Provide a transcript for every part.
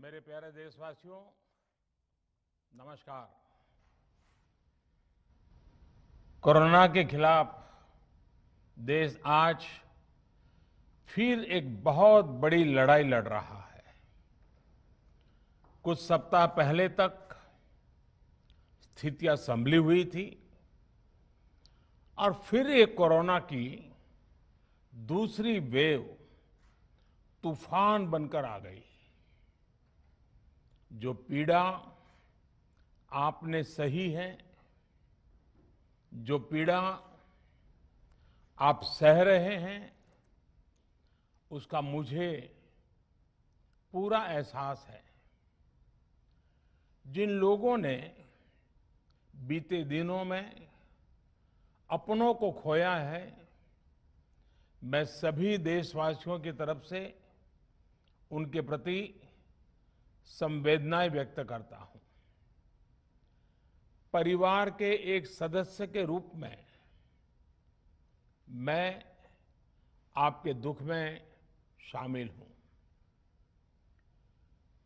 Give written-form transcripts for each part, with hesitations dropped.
मेरे प्यारे देशवासियों, नमस्कार। कोरोना के खिलाफ देश आज फिर एक बहुत बड़ी लड़ाई लड़ रहा है। कुछ सप्ताह पहले तक स्थितियां संभली हुई थी और फिर एक कोरोना की दूसरी वेव तूफान बनकर आ गई। जो पीड़ा आपने सही है, जो पीड़ा आप सह रहे हैं, उसका मुझे पूरा एहसास है। जिन लोगों ने बीते दिनों में अपनों को खोया है, मैं सभी देशवासियों की तरफ से उनके प्रति संवेदनाएं व्यक्त करता हूं। परिवार के एक सदस्य के रूप में मैं आपके दुख में शामिल हूं।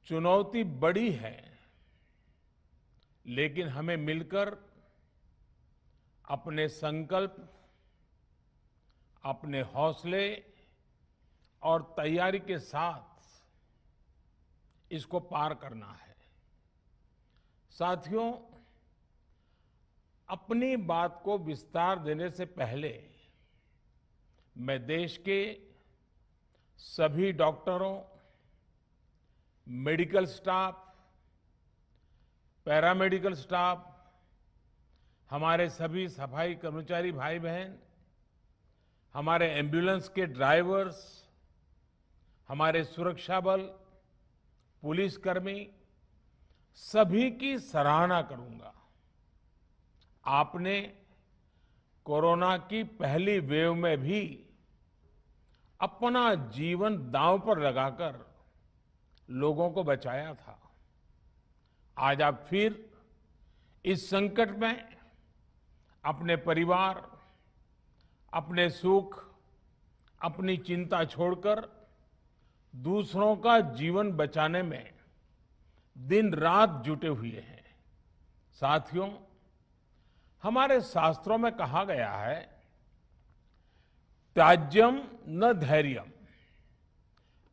चुनौती बड़ी है, लेकिन हमें मिलकर अपने संकल्प, अपने हौसले और तैयारी के साथ इसको पार करना है। साथियों, अपनी बात को विस्तार देने से पहले मैं देश के सभी डॉक्टरों, मेडिकल स्टाफ, पैरामेडिकल स्टाफ, हमारे सभी सफाई कर्मचारी भाई बहन, हमारे एम्बुलेंस के ड्राइवर्स, हमारे सुरक्षा बल, पुलिसकर्मी, सभी की सराहना करूंगा। आपने कोरोना की पहली वेव में भी अपना जीवन दांव पर लगाकर लोगों को बचाया था। आज आप फिर इस संकट में अपने परिवार, अपने सुख, अपनी चिंता छोड़कर दूसरों का जीवन बचाने में दिन रात जुटे हुए हैं। साथियों, हमारे शास्त्रों में कहा गया है, त्याज्यम न धैर्यम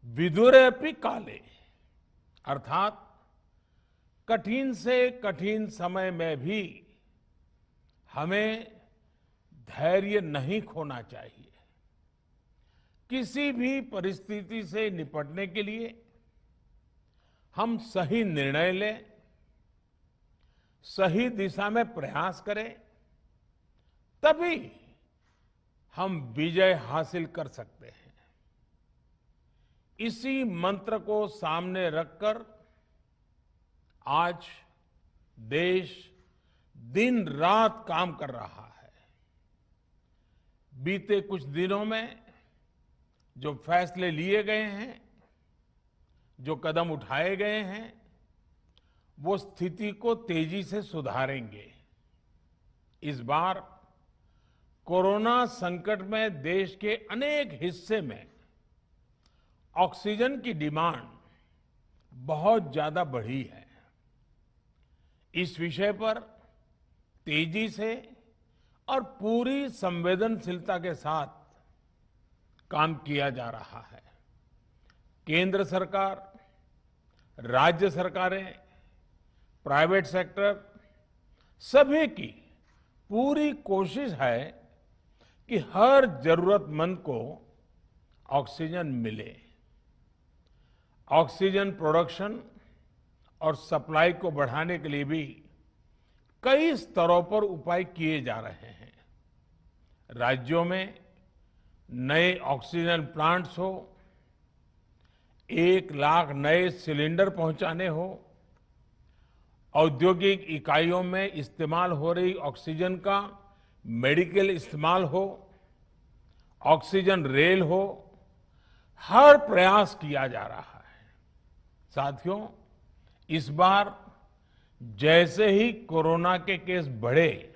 विदुरेऽपि काले, अर्थात कठिन से कठिन समय में भी हमें धैर्य नहीं खोना चाहिए। किसी भी परिस्थिति से निपटने के लिए हम सही निर्णय लें, सही दिशा में प्रयास करें, तभी हम विजय हासिल कर सकते हैं। इसी मंत्र को सामने रखकर आज देश दिन रात काम कर रहा है। बीते कुछ दिनों में जो फैसले लिए गए हैं, जो कदम उठाए गए हैं, वो स्थिति को तेजी से सुधारेंगे। इस बार कोरोना संकट में देश के अनेक हिस्से में ऑक्सीजन की डिमांड बहुत ज्यादा बढ़ी है। इस विषय पर तेजी से और पूरी संवेदनशीलता के साथ काम किया जा रहा है। केंद्र सरकार, राज्य सरकारें, प्राइवेट सेक्टर, सभी की पूरी कोशिश है कि हर जरूरतमंद को ऑक्सीजन मिले। ऑक्सीजन प्रोडक्शन और सप्लाई को बढ़ाने के लिए भी कई स्तरों पर उपाय किए जा रहे हैं। राज्यों में नए ऑक्सीजन प्लांट्स हो, 1 लाख नए सिलेंडर पहुंचाने हो, औद्योगिक इकाइयों में इस्तेमाल हो रही ऑक्सीजन का मेडिकल इस्तेमाल हो, ऑक्सीजन रेल हो, हर प्रयास किया जा रहा है। साथियों, इस बार जैसे ही कोरोना के केस बढ़े,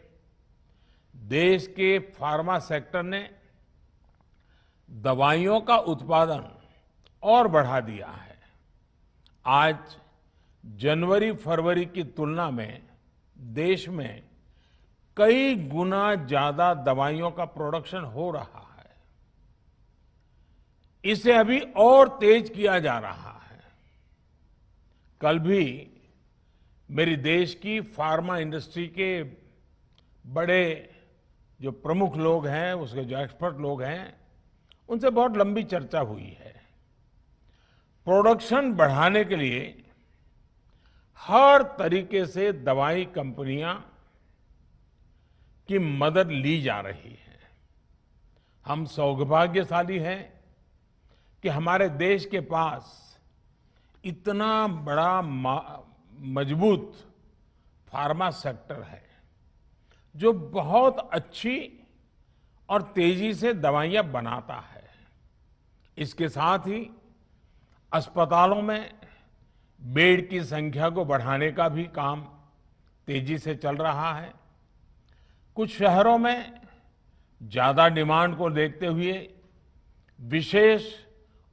देश के फार्मा सेक्टर ने दवाइयों का उत्पादन और बढ़ा दिया है। आज जनवरी फरवरी की तुलना में देश में कई गुना ज्यादा दवाइयों का प्रोडक्शन हो रहा है। इसे अभी और तेज किया जा रहा है। कल भी मेरी देश की फार्मा इंडस्ट्री के बड़े जो प्रमुख लोग हैं, उसके जो एक्सपर्ट लोग हैं, उनसे बहुत लंबी चर्चा हुई है। प्रोडक्शन बढ़ाने के लिए हर तरीके से दवाई कंपनियां की मदद ली जा रही है। हम सौभाग्यशाली हैं कि हमारे देश के पास इतना बड़ा मजबूत फार्मा सेक्टर है जो बहुत अच्छी और तेजी से दवाइयां बनाता है। इसके साथ ही अस्पतालों में बेड की संख्या को बढ़ाने का भी काम तेजी से चल रहा है। कुछ शहरों में ज्यादा डिमांड को देखते हुए विशेष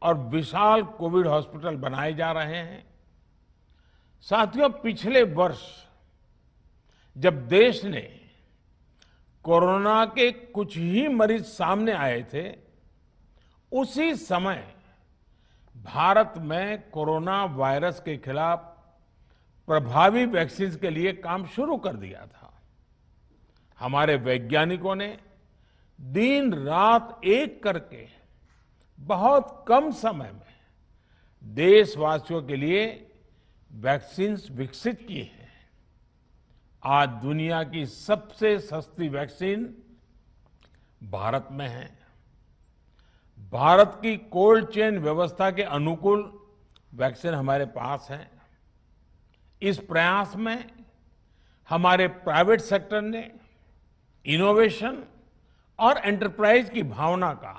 और विशाल कोविड हॉस्पिटल बनाए जा रहे हैं। साथियों, पिछले वर्ष जब देश ने कोरोना के कुछ ही मरीज सामने आए थे, उसी समय भारत में कोरोना वायरस के खिलाफ प्रभावी वैक्सीन के लिए काम शुरू कर दिया था। हमारे वैज्ञानिकों ने दिन रात एक करके बहुत कम समय में देशवासियों के लिए वैक्सीन विकसित की है। आज दुनिया की सबसे सस्ती वैक्सीन भारत में है। भारत की कोल्ड चेन व्यवस्था के अनुकूल वैक्सीन हमारे पास है। इस प्रयास में हमारे प्राइवेट सेक्टर ने इनोवेशन और एंटरप्राइज की भावना का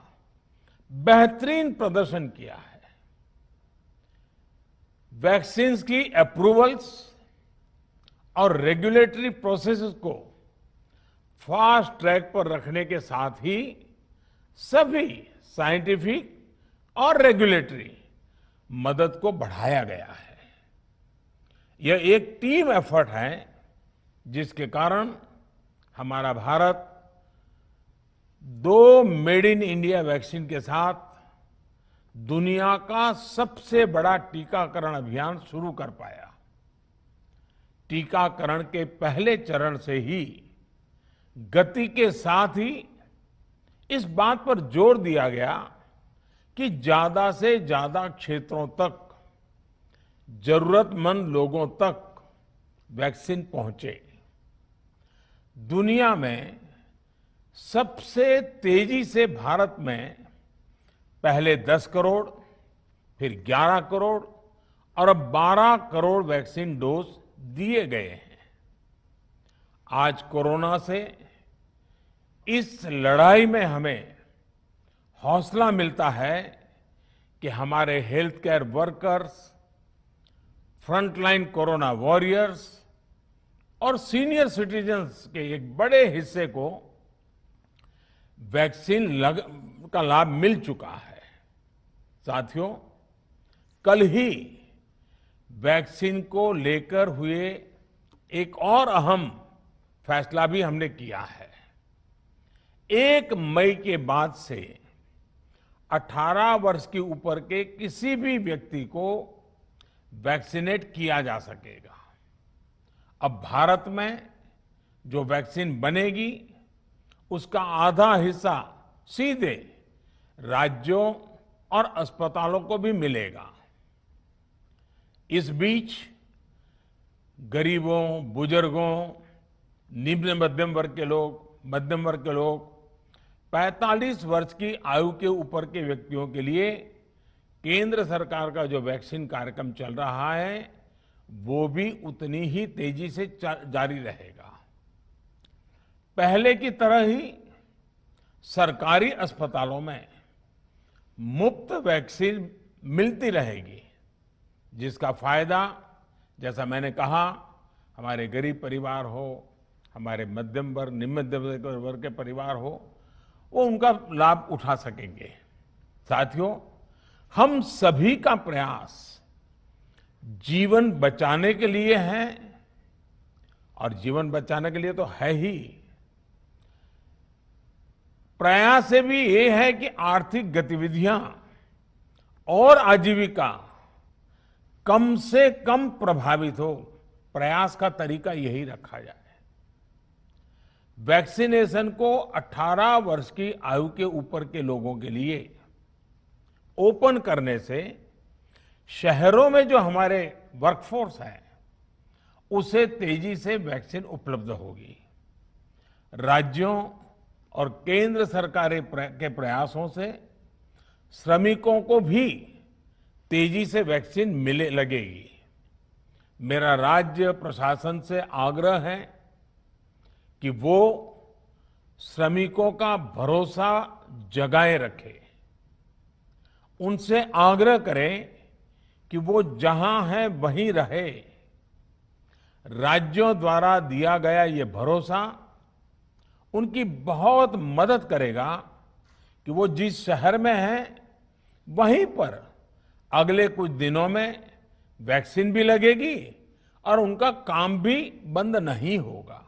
बेहतरीन प्रदर्शन किया है। वैक्सीन्स की अप्रूवल्स और रेगुलेटरी प्रोसेसेस को फास्ट ट्रैक पर रखने के साथ ही सभी साइंटिफिक और रेगुलेटरी मदद को बढ़ाया गया है। यह एक टीम एफर्ट है जिसके कारण हमारा Bharat 2 made in India vaccine के साथ दुनिया का सबसे बड़ा टीकाकरण अभियान शुरू कर पाया। टीकाकरण के पहले चरण से ही गति के साथ ही इस बात पर जोर दिया गया कि ज्यादा से ज्यादा क्षेत्रों तक, जरूरतमंद लोगों तक वैक्सीन पहुंचे। दुनिया में सबसे तेजी से भारत में पहले 10 करोड़, फिर 11 करोड़ और अब 12 करोड़ वैक्सीन डोज दिए गए हैं। आज कोरोना से इस लड़ाई में हमें हौसला मिलता है कि हमारे health care workers, frontline corona warriors और सीनियर सिटीजन्स के एक बड़े हिस्से को वैक्सीन का लाभ मिल चुका है। साथियों, कल ही वैक्सीन को लेकर हुए एक और अहम फैसला भी हमने किया है। 1 मई के बाद से 18 वर्ष के ऊपर के किसी भी व्यक्ति को वैक्सीनेट किया जा सकेगा। अब भारत में जो वैक्सीन बनेगी उसका आधा हिस्सा सीधे राज्यों और अस्पतालों को भी मिलेगा। इस बीच गरीबों, बुजुर्गों, निम्न मध्यम वर्ग के लोग 45 वर्ष की आयु के ऊपर के व्यक्तियों के लिए केंद्र सरकार का जो वैक्सीन कार्यक्रम चल रहा है वो भी उतनी ही तेजी से जारी रहेगा। पहले की तरह ही सरकारी अस्पतालों में मुफ्त वैक्सीन मिलती रहेगी, जिसका फायदा, जैसा मैंने कहा, हमारे गरीब परिवार हो, हमारे मध्यम वर्ग, निम्न मध्यम वर्ग के परिवार हो, वो उनका लाभ उठा सकेंगे। साथियों, हम सभी का प्रयास जीवन बचाने के लिए है, और जीवन बचाने के लिए तो है ही। प्रयास से भी ये है कि आर्थिक गतिविधियां और आजीविका कम से कम प्रभावित हो। प्रयास का तरीका यही रखा जाए। वैक्सीनेशन को 18 वर्ष की आयु के ऊपर के लोगों के लिए ओपन करने से शहरों में जो हमारे वर्कफोर्स है उसे तेजी से वैक्सीन उपलब्ध होगी। राज्यों और केंद्र सरकार के प्रयासों से श्रमिकों को भी तेजी से वैक्सीन मिले लगेगी। मेरा राज्य प्रशासन से आग्रह है कि वो श्रमिकों का भरोसा जगाए रखे। उनसे आग्रह करें कि वो जहां है वहीं रहे। राज्यों द्वारा दिया गया ये भरोसा उनकी बहुत मदद करेगा कि वो जिस शहर में हैं वहीं पर अगले कुछ दिनों में वैक्सीन भी लगेगी और उनका काम भी बंद नहीं होगा।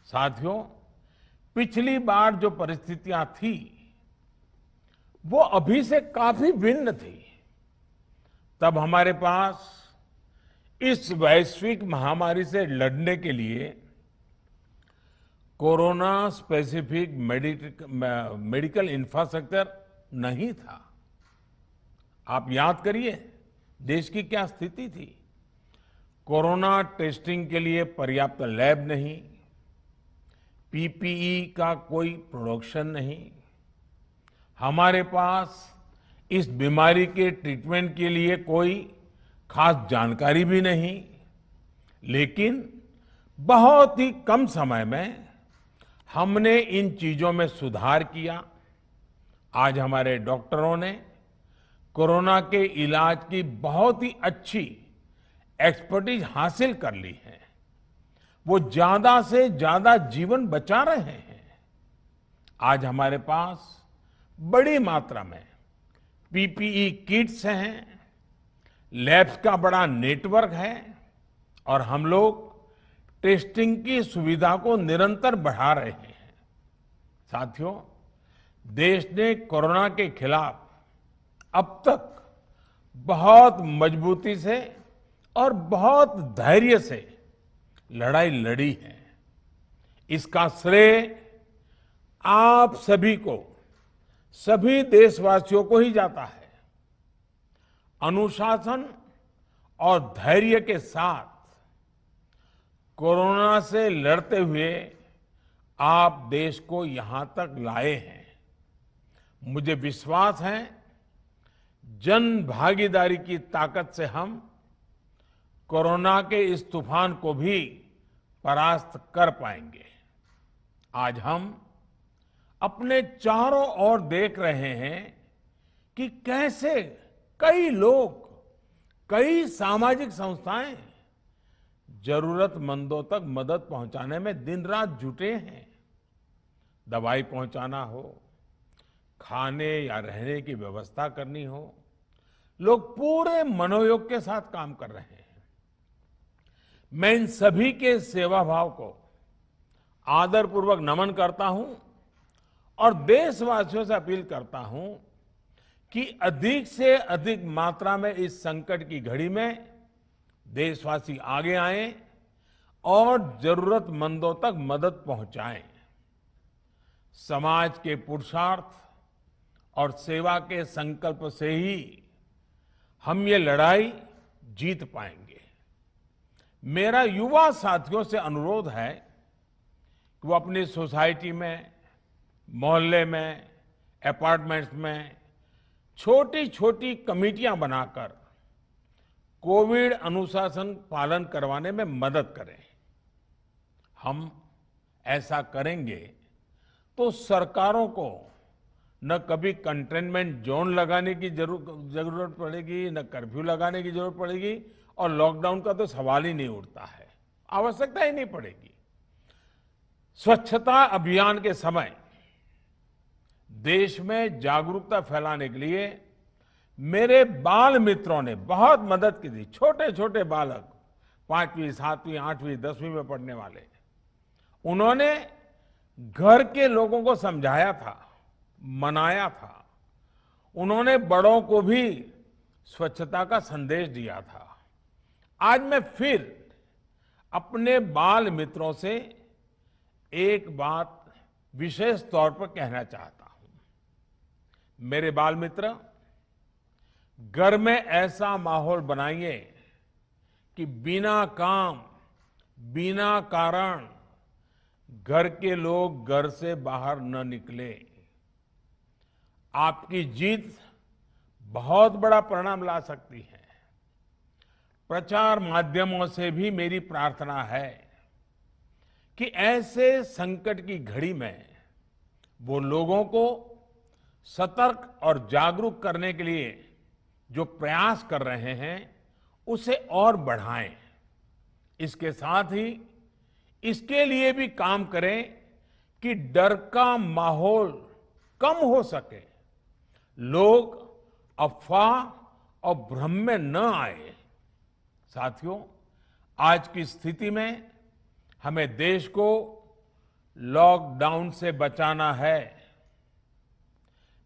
साथियों, पिछली बार जो परिस्थितियां थी वो अभी से काफी भिन्न थी। तब हमारे पास इस वैश्विक महामारी से लड़ने के लिए कोरोना स्पेसिफिक मेडिकल इंफ्रास्ट्रक्चर नहीं था। आप याद करिए देश की क्या स्थिति थी। कोरोना टेस्टिंग के लिए पर्याप्त लैब नहीं, पीपीई का कोई प्रोडक्शन नहीं, हमारे पास इस बीमारी के ट्रीटमेंट के लिए कोई खास जानकारी भी नहीं। लेकिन बहुत ही कम समय में हमने इन चीजों में सुधार किया। आज हमारे डॉक्टरों ने कोरोना के इलाज की बहुत ही अच्छी एक्सपर्टीज हासिल कर ली है। वो ज्यादा से ज्यादा जीवन बचा रहे हैं। आज हमारे पास बड़ी मात्रा में पीपीई किट्स हैं, लैब्स का बड़ा नेटवर्क है और हम लोग टेस्टिंग की सुविधा को निरंतर बढ़ा रहे हैं। साथियों, देश ने कोरोना के खिलाफ अब तक बहुत मजबूती से और बहुत धैर्य से लड़ाई लड़ी है। इसका श्रेय आप सभी को, सभी देशवासियों को ही जाता है। अनुशासन और धैर्य के साथ कोरोना से लड़ते हुए आप देश को यहां तक लाए हैं। मुझे विश्वास है जन भागीदारी की ताकत से हम कोरोना के इस तूफान को भी परास्त कर पाएंगे। आज हम अपने चारों ओर देख रहे हैं कि कैसे कई लोग, कई सामाजिक संस्थाएं जरूरतमंदों तक मदद पहुंचाने में दिन रात जुटे हैं। दवाई पहुंचाना हो, खाने या रहने की व्यवस्था करनी हो, लोग पूरे मनोयोग के साथ काम कर रहे हैं। मैं इन सभी के सेवा भाव को आदरपूर्वक नमन करता हूं और देशवासियों से अपील करता हूं कि अधिक से अधिक मात्रा में इस संकट की घड़ी में देशवासी आगे आएं और जरूरतमंदों तक मदद पहुंचाएं। समाज के पुरुषार्थ और सेवा के संकल्प से ही हम ये लड़ाई जीत पाएंगे। मेरा युवा साथियों से अनुरोध है कि वो अपनी सोसाइटी में, मोहल्ले में, अपार्टमेंट्स में छोटी छोटी कमेटियां बनाकर कोविड अनुशासन पालन करवाने में मदद करें। हम ऐसा करेंगे तो सरकारों को न कभी कंटेनमेंट जोन लगाने की जरूरत पड़ेगी, न कर्फ्यू लगाने की जरूरत पड़ेगी और लॉकडाउन का तो सवाल ही नहीं उठता है, आवश्यकता ही नहीं पड़ेगी। स्वच्छता अभियान के समय देश में जागरूकता फैलाने के लिए मेरे बाल मित्रों ने बहुत मदद की थी। छोटे छोटे बालक, 5वीं, 7वीं, 8वीं, 10वीं में पढ़ने वाले, उन्होंने घर के लोगों को समझाया था, मनाया था। उन्होंने बड़ों को भी स्वच्छता का संदेश दिया था। आज मैं फिर अपने बाल मित्रों से एक बात विशेष तौर पर कहना चाहता हूं। मेरे बाल मित्र, घर में ऐसा माहौल बनाइए कि बिना काम, बिना कारण घर के लोग घर से बाहर न निकले। आपकी जीत बहुत बड़ा परिणाम ला सकती है। प्रचार माध्यमों से भी मेरी प्रार्थना है कि ऐसे संकट की घड़ी में वो लोगों को सतर्क और जागरूक करने के लिए जो प्रयास कर रहे हैं उसे और बढ़ाएं। इसके साथ ही इसके लिए भी काम करें कि डर का माहौल कम हो सके, लोग अफवाह और भ्रम में न आए। साथियों, आज की स्थिति में हमें देश को लॉकडाउन से बचाना है।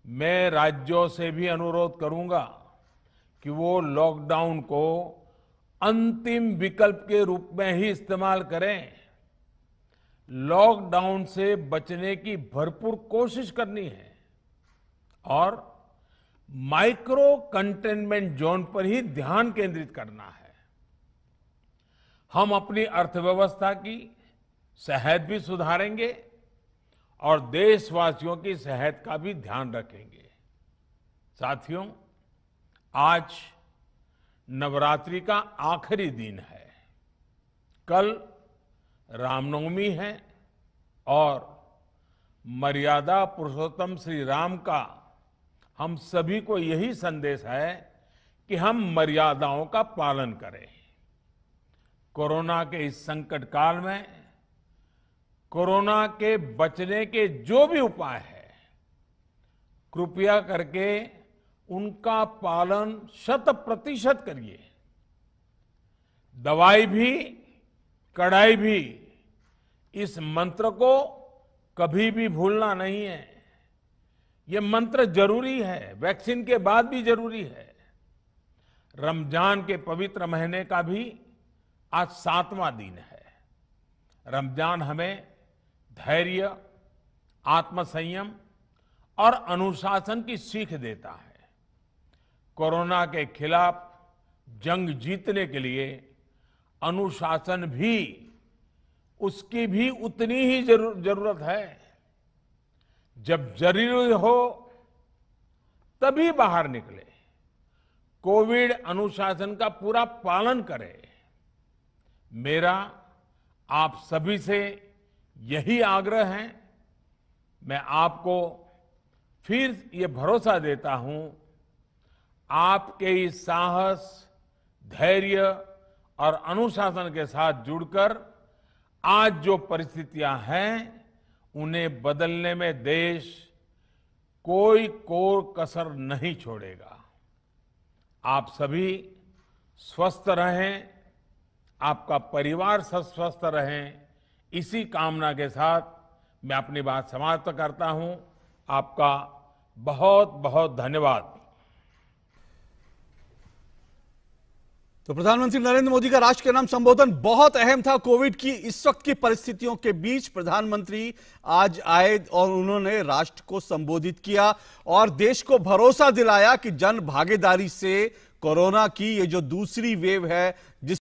मैं राज्यों से भी अनुरोध करूंगा कि वो लॉकडाउन को अंतिम विकल्प के रूप में ही इस्तेमाल करें। लॉकडाउन से बचने की भरपूर कोशिश करनी है और माइक्रो कंटेनमेंट जोन पर ही ध्यान केंद्रित करना है। हम अपनी अर्थव्यवस्था की सेहत भी सुधारेंगे और देशवासियों की सेहत का भी ध्यान रखेंगे। साथियों, आज नवरात्रि का आखिरी दिन है। कल रामनवमी है और मर्यादा पुरुषोत्तम श्री राम का हम सभी को यही संदेश है कि हम मर्यादाओं का पालन करें। कोरोना के इस संकट काल में कोरोना के बचने के जो भी उपाय है, कृपया करके उनका पालन 100% करिए। दवाई भी, कड़ाई भी, इस मंत्र को कभी भी भूलना नहीं है। ये मंत्र जरूरी है, वैक्सीन के बाद भी जरूरी है। रमजान के पवित्र महीने का भी आज 7वां दिन है। रमजान हमें धैर्य, आत्मसंयम और अनुशासन की सीख देता है। कोरोना के खिलाफ जंग जीतने के लिए अनुशासन भी, उसकी भी उतनी ही जरूरत है। जब जरूरी हो तभी बाहर निकले। कोविड अनुशासन का पूरा पालन करें। मेरा आप सभी से यही आग्रह है। मैं आपको फिर ये भरोसा देता हूं, आपके इस साहस, धैर्य और अनुशासन के साथ जुड़कर आज जो परिस्थितियां हैं उन्हें बदलने में देश कोई कोर कसर नहीं छोड़ेगा। आप सभी स्वस्थ रहें, आपका परिवार स्वस्थ रहे, इसी कामना के साथ मैं अपनी बात समाप्त करता हूं। आपका बहुत बहुत धन्यवाद। तो प्रधानमंत्री नरेंद्र मोदी का राष्ट्र के नाम संबोधन बहुत अहम था। कोविड की इस वक्त की परिस्थितियों के बीच प्रधानमंत्री आज आए और उन्होंने राष्ट्र को संबोधित किया और देश को भरोसा दिलाया कि जन भागीदारी से कोरोना की ये जो दूसरी वेव है, जिस